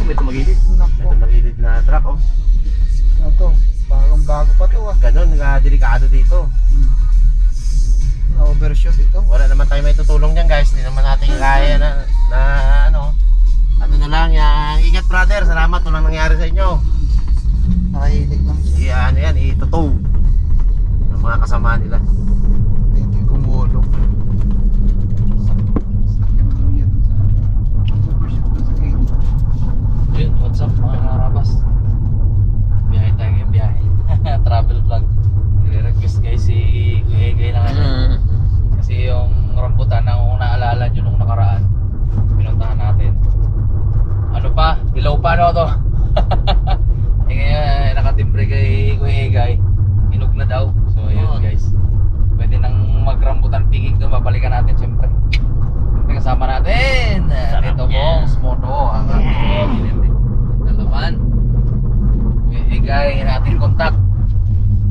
May tumagilid. Nako. Ito magilid na truck, oh. Ito, parang bago pa to ah. Ganun, delikado dito. Na-overshoot ito. Wala naman tayo may tutulong dyan, guys. Hindi naman natin kaya na ano na lang yan. Ingat, brother. Salamat. Walang nangyari sa inyo. Nakahilig lang siya. Ano yan, itutow ng mga kasama nila. Hindi gumulong. Yun, what's up mga karabas? Biyahe tayo ngayon, biyahe. Travel vlog. Nire-request guys si Kuya Egay lang ano. Kasi yung rambutan na kung naalala nyo nung nakaraan, pinuntahan natin. Ano pa? Dilaw pa no to? Eh ngayon, nakatimbre kay Kuya Egay. Inog na daw. So yun guys. Pwede nang magrambutan picking doon. Babalikan natin syempre. Siyempre kasama natin. Dito pong Smoto. Ang ating dalaman. Kuya Egay, natin contact.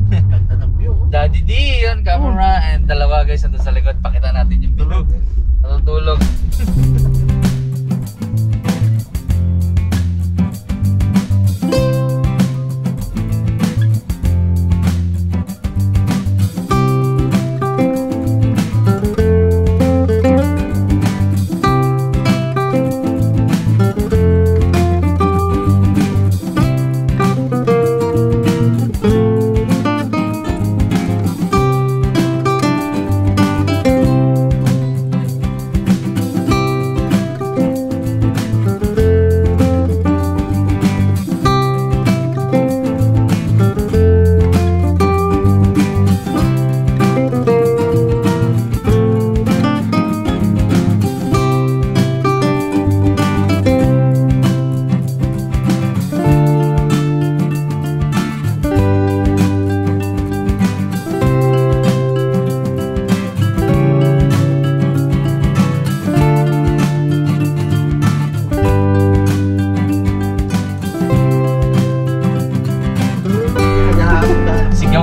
Ganda ng view. Daddy D yun, camera. And dalawa guys nandun sa likod. Pakita natin yung tulog. Natutulog.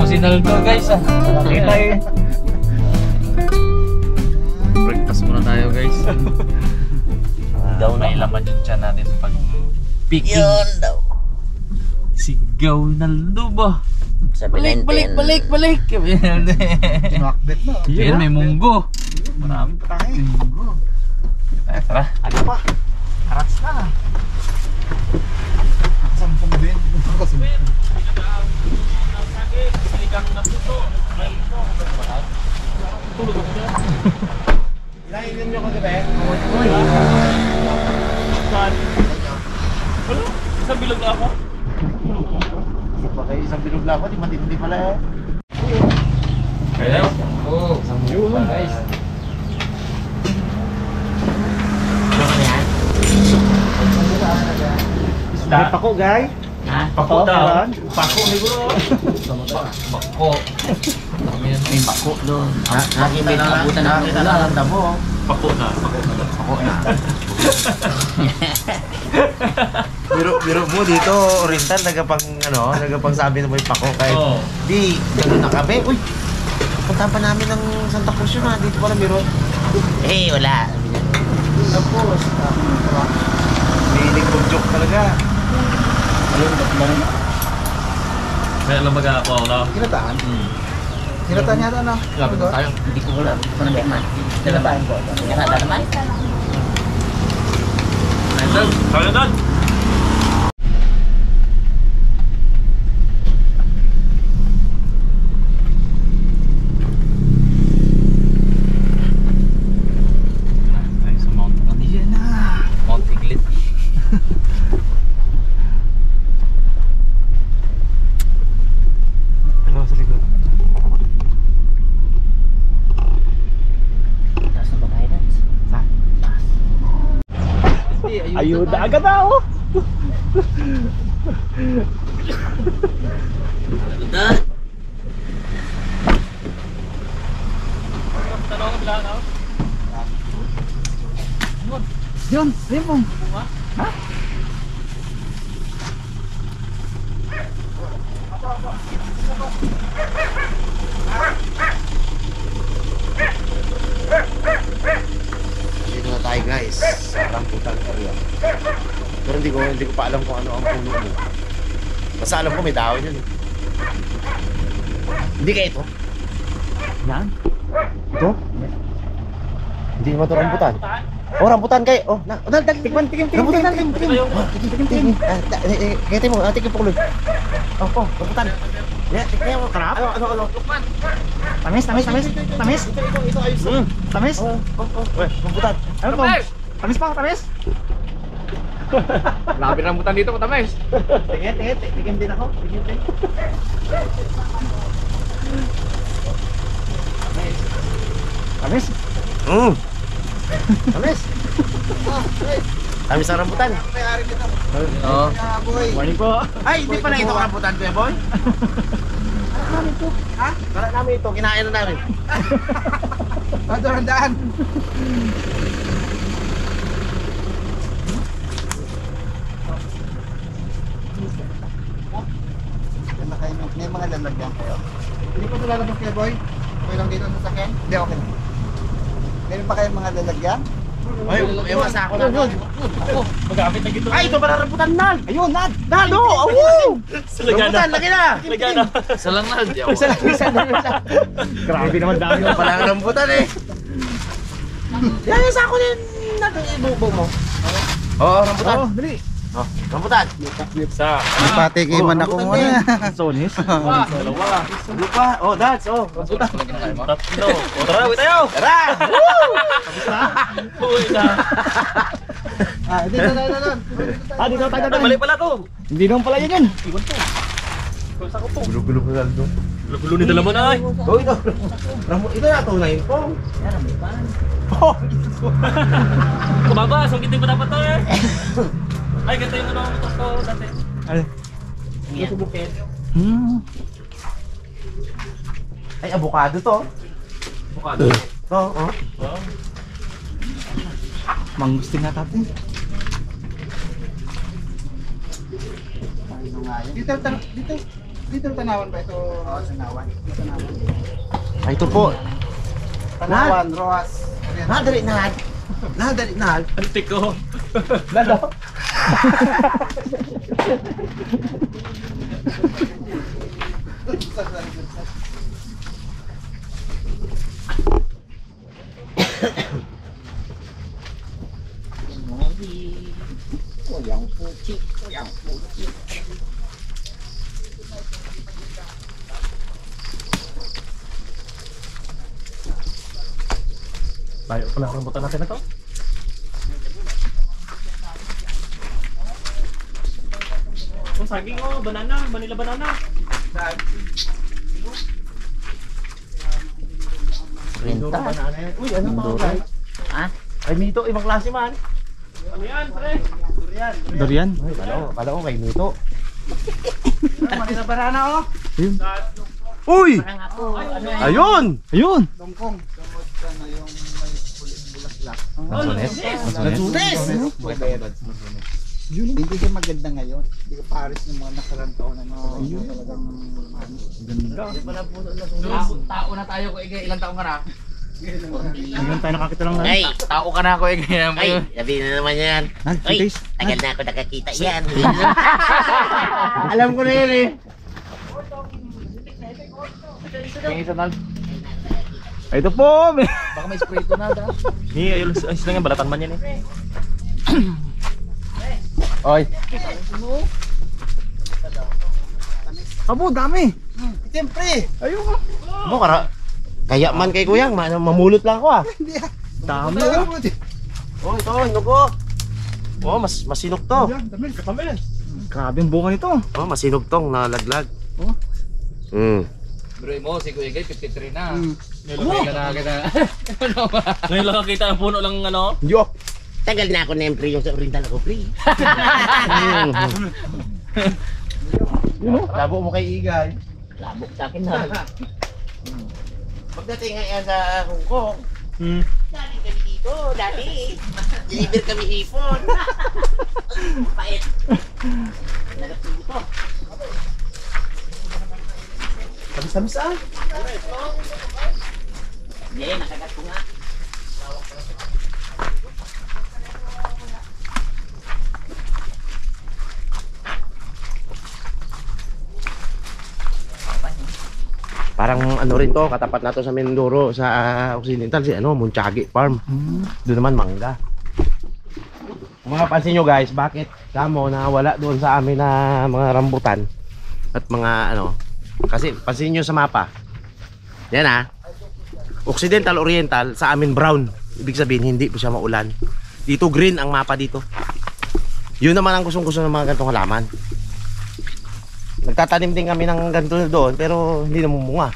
Sinaldo guys ah. Nakita eh. Breakfast muna tayo guys. Daw may laman yung tiyan natin pag picking. Yun daw. Sigaw na luba. Balik. Tinakbet na. Yan may munggo. Marami pa tayo. Tara. Ano pa? Arats na. Sampung din. Ilayin nyo kasi ba? Saan? Ano? Isang bilog na ako? Bakit isang bilog lang ako, di matindi pala eh. Kaya? Oo. Isang bilog pa guys. May pako, guy. Ha? Pako daw. Pako siguro. Pako. May bako doon. May nakabutan na Nakakita na lang damo. Pako na. Bako na. Biro mo dito, Oriental, nagapang sabi na may pako kahit Oo. di, gano'n na kami. Uy, puntahan pa namin ng Santa Cruz yun ha, dito pala biro. Eh, wala. Tapos, may joke talaga. Kaya lang mag-ako ako. Kinataan? Kinataan yata na. Grabe na tayo. Hindi ko wala. Hindi ko naman. Dalaman ko. Dalaman? Ayun, tayo doon. Tayo sa Mount. Yan na. Mount Tiglit. Dalawa sa likod. Taas na ba tayo doon? Saan? Taas. Ayuda agad ako. Ayuda. Yun, limong. Ha? Dito na tayo guys, sa rambutan area. Pero hindi ko hindi ko pa alam kung ano ang puno mo. Basta alam ko may dahon yun. Hindi kaya ito? Yan. Ito? Hindi mo ito rambutan. Oh, rambutan kayo. Oh, tikman. Rambutan. Tignan. Kaya mo, tignan po kuloy. Oh, rambutan. Tignan mo, karap. Ano? Lukman. Tamis. Ito, ayos. Tamis. Weh, rambutan. Ano po? Tamis pa, tamis. Grabe rambutan dito, matamis. Tingin din ako. Tamis. Tamis. Tamis ang rambutan. Oo. Morning po. Ay, hindi pala ito rambutan, Kuya Boy. Ha? Kala namin ito, kinain na namin. Daan. May mga lalagyan kayo. Hindi ko ito lalagyan kayo, boy. Okay lang dito sa sakyan? Hindi, okay lang. Meron pa kayong mga lalagyan? Ay, yung masa ako na yun. Magamit na gito. Ay, ito pala rambutan, Nal. Ayun, Nad! Nal, oh! Rambutan, laki na. Isa lang na. Isa na. Grabe naman dami Ito pala ang rambutan eh. Yan, yung sako din. Ibubo mo. Oo, rambutan. Oh, dali. Oh, rambutan. Isa. Patikiman ako muna. Sonis. Dalawa. Ano pa? Oh, that's, oh. Rambutan. Tatlo. O tara, wait tayo. Tara! Uy na. Dito. Dito tayo. Mali pala to. Hindi naman pala yun. Gulo-gulo ko lang doon. Gulo ni dalaman ay. Oh, ito. Ito na tunay po. Kumaba, sungkitin ko dapat to eh. Ay, ganito yung ano ko dati. Ay, avocado to. Bukado. To, oh. Mangustin nga natin. Dito tanawan ba ito? Tanawan. Ay, ito po. Tanawan, Roas. Nadali. Antik ko. Lalo. Tayo pala rambutan natin na to. Oh, saging oh, banana, Manila banana. Renta. Uy, ano pa ba? Ha? Ay, Mito, ibang klase man. Ano yan, pre? Durian. Ay, kala ko kay Mito. Manila banana oh. Ayun. Uy! Ayun! Ayun. Ang Hindi ka maganda ngayon. Hindi ka pares ng mga nakarang taon na talagang ganda. Tao na tayo ko ilang taong ka na? Ngayon tayo nakakita lang na. Ay! Tao ka na ko ilang. Ay! Sabi na naman yan. Ay! Taste. Tagal na ako nakakita yan. Alam ko na yan eh. Yung isa na. Ito po. Baka may spray to na da. Ni ayos lang yan, balatan man yan eh. Oy. Abo, dami. Siyempre. Ayun ka. Ano kara? Kaya man kay Kuyang, mamulot lang ako ah. Dami. Oh, ito, nugo. Oh, masinog to. Dami, katami. Grabe ang bunga nito. Oh, masinog tong nalaglag. Oh. Bro mo si Kuya Gay 53 na. Ngayon lang nakakita ng puno lang ano. Yo. Tagal na ako na yung pre, yung sa oriental ako pre. Labo mo kay Igay. Labok sa akin na. Pagdating ngayon sa Hong Kong, dati kami dito, dati. Deliver kami hipon. Pait. Nagapin dito. Tamis-tamis ah. Hindi, nakagat ko nga. Parang ano rin to, katapat na to sa Mindoro, sa Occidental, si ano, Munchagi Farm. Doon naman mangga. Kung mapapansin nyo guys, bakit kamo nawala doon sa amin na mga rambutan at mga ano, kasi pansin nyo sa mapa. Yan ha. Occidental, Oriental, sa amin brown. Ibig sabihin hindi po siya maulan. Dito green ang mapa dito. Yun naman ang gustong-gusto ng mga ganitong halaman. Nagtatanim din kami ng ganito doon pero hindi namumunga.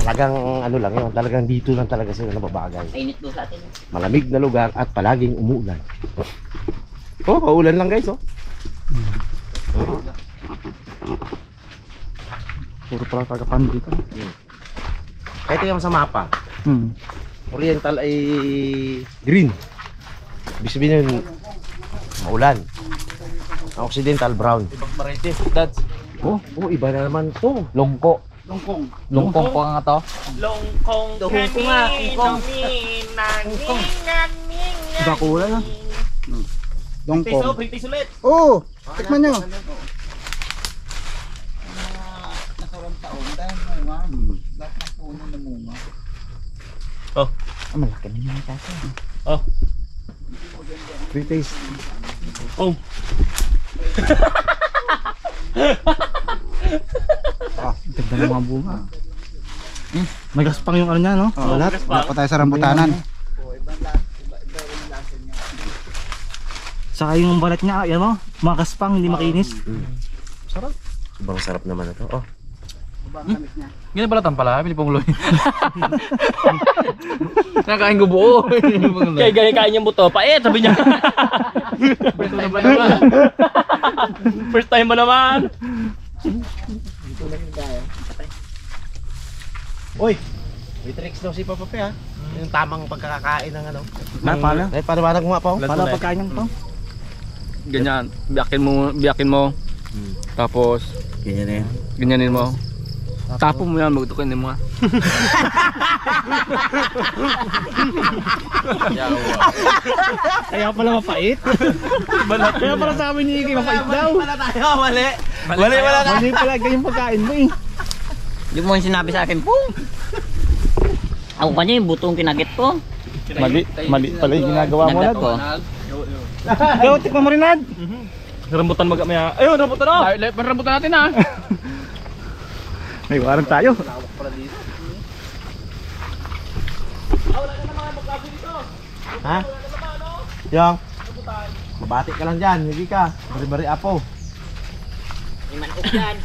Talagang ano lang yun, talagang dito lang talaga sila nababagay. Mainit doon sa atin. Malamig na lugar at palaging umuulan. Oh, paulan lang guys oh. Puro pala tagapan dito. Kahit yung sa mapa, Oriental ay green. Ibig sabihin yun, maulan. Ang Occidental, brown. Ibang variety, dads. Oh, iba na naman to. Longko. Longkong. Longkong po nga to. Longkong nga. Longkong. Iba kulay ha. Longkong. Printis ulit. Oo, tikman nyo. Nakarang taon dahil mga lahat ng puno na munga. Oh. Malaki na yun kasi. Oh. Free taste. Oh. Ganda ng mga bunga. May gaspang yung ano niya, no? Oo, lahat. Lahat pa tayo sa rambutanan. Saka yung balat niya, yan mo, mga gaspang, hindi makinis. Sarap. Sobrang sarap naman na to. Oh. Ganyan pala tampala, Pilipong Loy. Nakain ko buo. Kaya gaya kain yung buto. Pait, sabi niya. First time ba naman? First time ba naman? Uy, may tricks daw si Papa Pe ha. Yung tamang pagkakakain ng ano. Pala. Ay, paliwanag mo nga po. Pala pagkain niyan to. Ganyan, biyakin mo. Tapos Ganyan na yan. ganyanin mo. Tapo mo yan, magtukin mo nga. Kaya pala mapait. Kaya pala sa amin ni Iki, mapait daw. Wala tayo, mali. Mali wala tayo. Mali pala, ganyan pagkain mo eh. Hindi mo yung sinabi sa akin po. Ako pa niya yung butong kinagit ko. Mali pala yung ginagawa mo na to. Go, tikman mo rin Nad. Rambutan magamaya. Ayun, rambutan na! Rambutan natin ha. May warang tayo. Ha? Yung? Mabati ka lang dyan, hindi ka. Bari-bari apo. Imanok yan.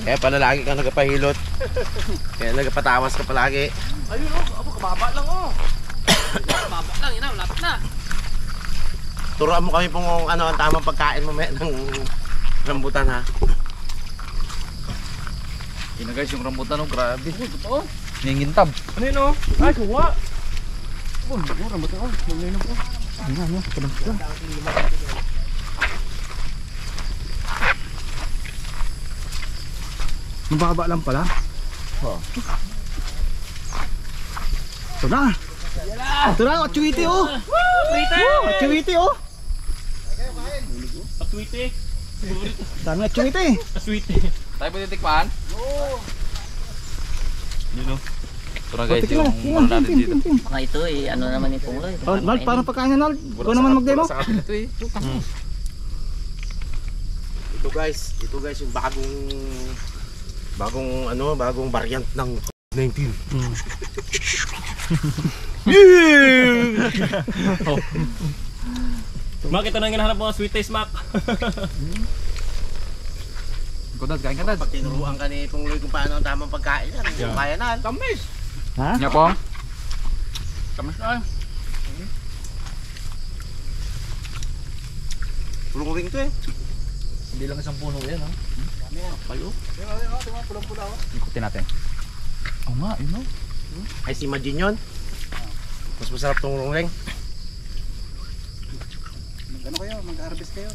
Kaya pala lagi kang nagpahilot. Kaya nagpatawas ka palagi. Ayun oh, kababa lang oh. Kababa lang, yun na, lapit na. Turuan mo kami kung ano ang tamang pagkain mo ng rambutan ha. Yun na guys, yung rambutan oh, grabe. Totoo. Ningintab. Ano yun o? Ay, kuha! Mababa lang pala. Ito na. Ito na, atsuwiti oh. Atsuwiti oh. Patwite! Dami atsuwiti. Aswite! Tayo pwede tikpan? Yun o. Ito na guys, yung ano natin dito. Mga ito eh, ano naman yung pungloy. Nal, parang pagkain na Nal. Ikaw naman mag-demo. Sa atin ito eh. Ito guys yung bagong variant ng COVID-19. Mak, ito na yung hinahanap mo, sweet taste Mac. Dad, kain ka dad. Pag tinuruan ka ni Pungloy kung paano ang tamang pagkain yan, hindi mo kaya na. Kamis. Ha? Nga po. Kamis na. Pulong ring to eh. Hindi lang isang puno yan ha. Kayo. Ikutin natin. Oo nga, yun o. Ay si Imagine yun. Mas masarap tong ring. Ano kayo? Mag-harvest kayo?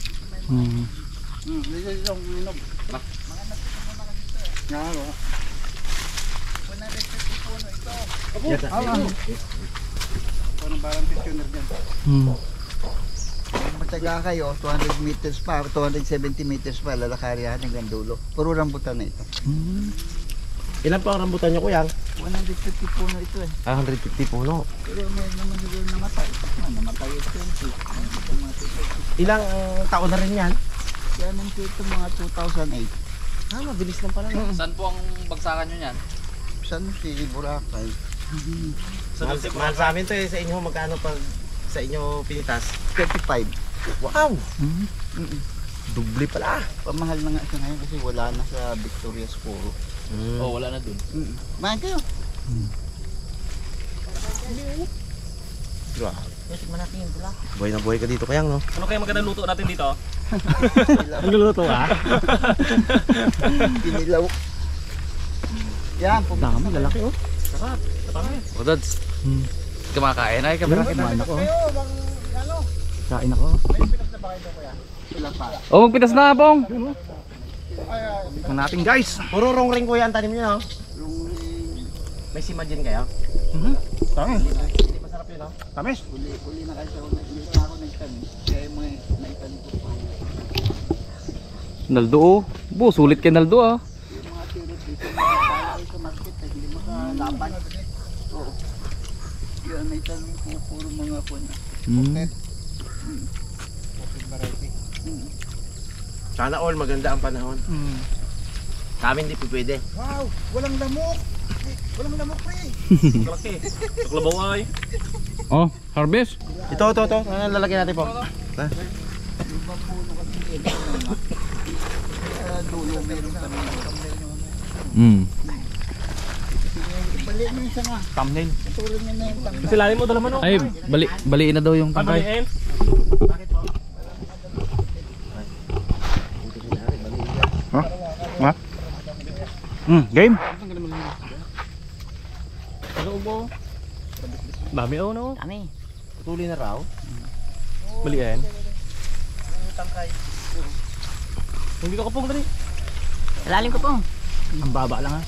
Dito yung minog. Nga ako. 150 puno ito. Ito ng parang pensioner dyan. Matyaga kayo, 200 meters pa, 270 meters pa, lalakarin hanggang dulo. Puro rambutan na ito. Ilan pa ang rambutan nyo, Kuyang? 150 puno ito eh. 150 puno. Pero may naman siguro namatay. Namatay yung 20. Ito mga 20. Ilang taon na rin yan? Yan ang ito mga 2008. Mabilis lang pala. Saan po ang bagsakan nyo niyan? San si Boracay? Mahal sa amin to eh. Sa inyo, magkano pag sa inyo pinitas? 35. Wow! Doble pala. Pamahal na nga siya ngayon kasi wala na sa Victoria's Puro. Oh, wala na dun. Mahan kayo. Grabe. Tikman natin yung pula. Buhay na buhay ka dito, Kuyang, no? Ano kaya magandang luto natin dito? Ang luluto, ha? Pinilaw. Yan, Dami, lalaki, oh. Sarap. Sarap. O, Dads. Kumakain ay kamera. Kumain ako. Ano? Kain ako. Sila pa. Oh, magpitas na, Bong. Tingnan natin, guys. Puro ring kuya ang tanim nyo, no? May simagin kayo? Tamis. Hindi masarap yun, no? Tamis. Uli na kayo sa una. Hindi na ako nagtanim. Kaya yung mga naitanim ko pa. Naldo, oh. Bo, sulit kay Naldo, ah. Yung mga tirot dito, mga sa market, hindi makalaban. Oo. Yan, naitanim ko puro mga po na. Sana all maganda ang panahon. Sa amin hindi pwede. Wow! Walang lamok! Walang lamok, pre! Kalaki. Tuklabaw ay. Oh, harvest. Ito. Ano lalagyan natin po? Ibang puno kasi ito. Dulo meron kami. Ibalik mo isa nga. Thumbnail. Tulong niya na yung tanggal. Kasi lalim mo dala mo no? Ay, baliin na daw yung tangkay. Pabaliin. Game. Ano mo? Dami oh no? Dami. Tuloy na raw. Baliin. Tangkay. Hindi ka kapong dali. Lalim ko po. Ang baba lang ha.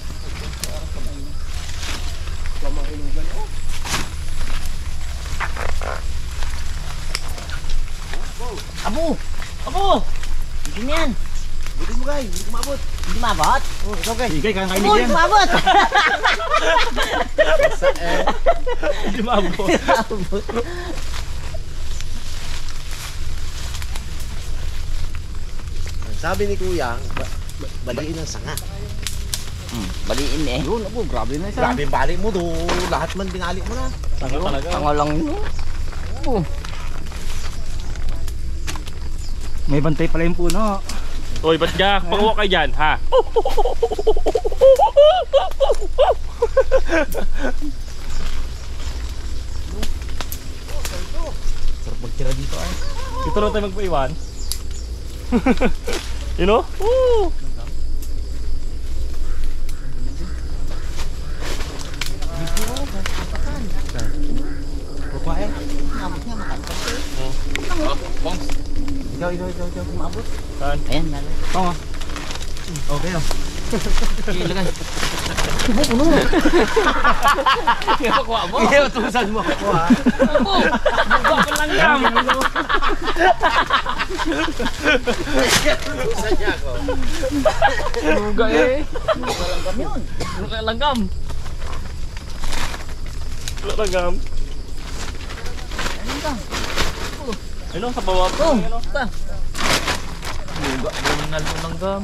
Abo! Abo! Hindi na yan. Buti mo guys, hindi kumabot. Hindi mabot. Oh, ikaw guys. Sige, kakain Uy, yan. mabot! Hindi maabot. Sabi ni Kuya, baliin ang sanga. Baliin eh. Yun, ako, grabe na isa. Grabe yung bali mo do. Lahat man binali mo na. Tanga talaga. Tanga lang yun. May bantay pala yung puno. Uy, ba't ka? Panguha kayo dyan, ha? Sarap magtira dito ay. Dito lang tayo magpaiwan. You know? Woo! Kukuha eh. Bong. Ikaw. Kumabot. Saan? Ayan, lalo. Okay oh. Ilagay. Kuha mo. Iya, utusan mo. Kuha. Bakit lang yan? Utusan niya ako. Luga eh. Wala langgam. Wala langgam. Ano sa bawah po? Ano? Luga, yung Naldo ng gam.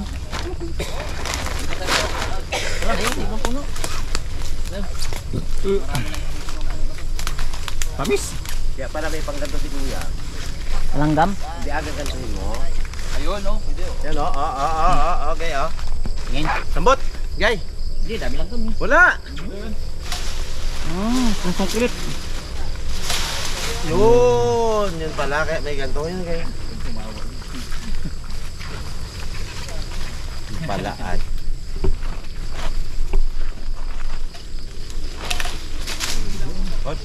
Tamis. Kaya para may pangganto si Kuya. Langgam. Hindi agad gantuhin mo. Ayun, oh. Pwede, oh. Yan oh. Okay oh. Ngayon. Sambot. Gay. Hindi, dami lang kami. Wala. Ang sakit. Yun pala kaya may ganto yun kaya. Palaan. Hot.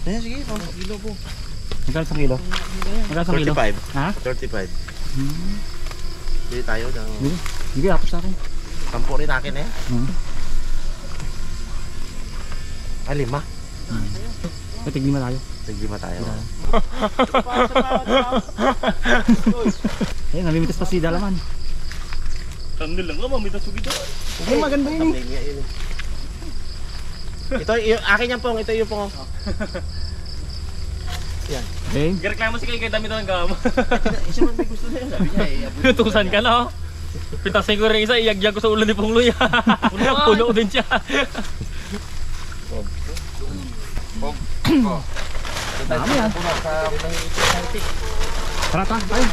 Sige, kilo po. Magkano sa kilo? Magkano sa kilo? 35. Ha? 35. Bili tayo ng Sige, hapos sa akin. 10 rin akin eh. Ah, 5? Tigli tayo. Tig-5 tayo. Ayun, namimitas pa si Dalaman. Sandal lang naman, may tasugid doon. Ay, maganda yun eh. Ito, akin yan pong. Ito yung pong. Okay. Reklamo si kay dami ng gama. Isa man may gusto na yun. Sabi niya eh. Tusan ka na, oh. Pitasin ko rin isa, iyagyag ko sa ulo ni Pungloy. Puno din siya. Dami yan. Tara, tayo.